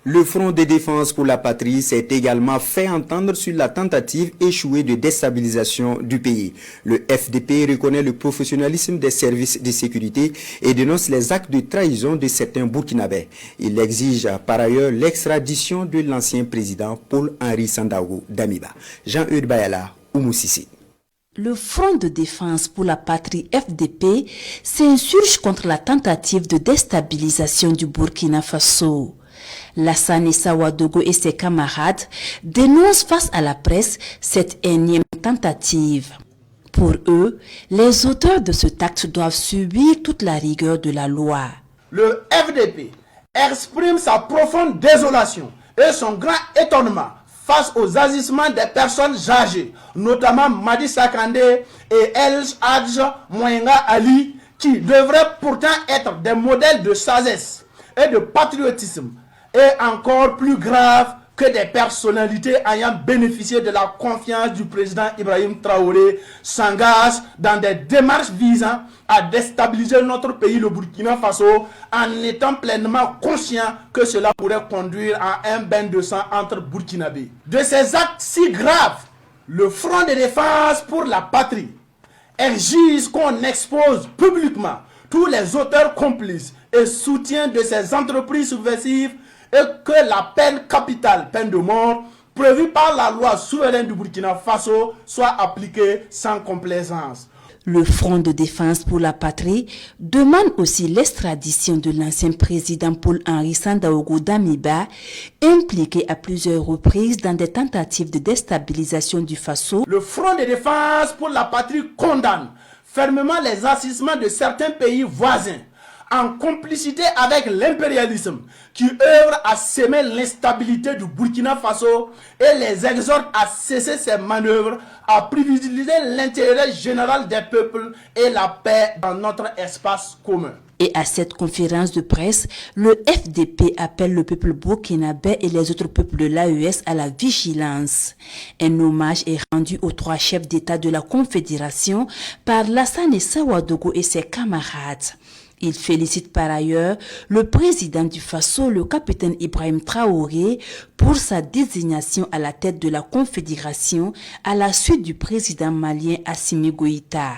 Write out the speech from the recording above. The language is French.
Le Front de défense pour la patrie s'est également fait entendre sur la tentative échouée de déstabilisation du pays. Le FDP reconnaît le professionnalisme des services de sécurité et dénonce les actes de trahison de certains Burkinabés. Il exige par ailleurs l'extradition de l'ancien président Paul-Henri Sandaogo Damiba. Jean-Eudes Bayala, Oumoussissi. Le Front de défense pour la patrie FDP s'insurge contre la tentative de déstabilisation du Burkina Faso. Lassane Issa Ouagadougou et ses camarades dénoncent face à la presse cette énième tentative. Pour eux, les auteurs de cet acte doivent subir toute la rigueur de la loi. Le FDP exprime sa profonde désolation et son grand étonnement face aux agissements des personnes âgées, notamment Madi Sakandé et El Hadj Mouenga Ali, qui devraient pourtant être des modèles de sagesse et de patriotisme, et encore plus grave que des personnalités ayant bénéficié de la confiance du président Ibrahim Traoré s'engagent dans des démarches visant à déstabiliser notre pays, le Burkina Faso, en étant pleinement conscient que cela pourrait conduire à un bain de sang entre Burkinabés. De ces actes si graves, le Front de défense pour la patrie exige qu'on expose publiquement tous les auteurs complices et soutiens de ces entreprises subversives et que la peine capitale, peine de mort, prévue par la loi souveraine du Burkina Faso, soit appliquée sans complaisance. Le Front de défense pour la patrie demande aussi l'extradition de l'ancien président Paul-Henri Sandaogo Damiba, impliqué à plusieurs reprises dans des tentatives de déstabilisation du Faso. Le Front de défense pour la patrie condamne fermement les agissements de certains pays voisins, en complicité avec l'impérialisme qui œuvre à semer l'instabilité du Burkina Faso et les exhorte à cesser ses manœuvres, à privilégier l'intérêt général des peuples et la paix dans notre espace commun. Et à cette conférence de presse, le FDP appelle le peuple burkinabé et les autres peuples de l'AES à la vigilance. Un hommage est rendu aux 3 chefs d'État de la Confédération par Lassane Issa Ouagadougou et ses camarades. Il félicite par ailleurs le président du Faso, le capitaine Ibrahim Traoré, pour sa désignation à la tête de la Confédération à la suite du président malien Assimi Goïta.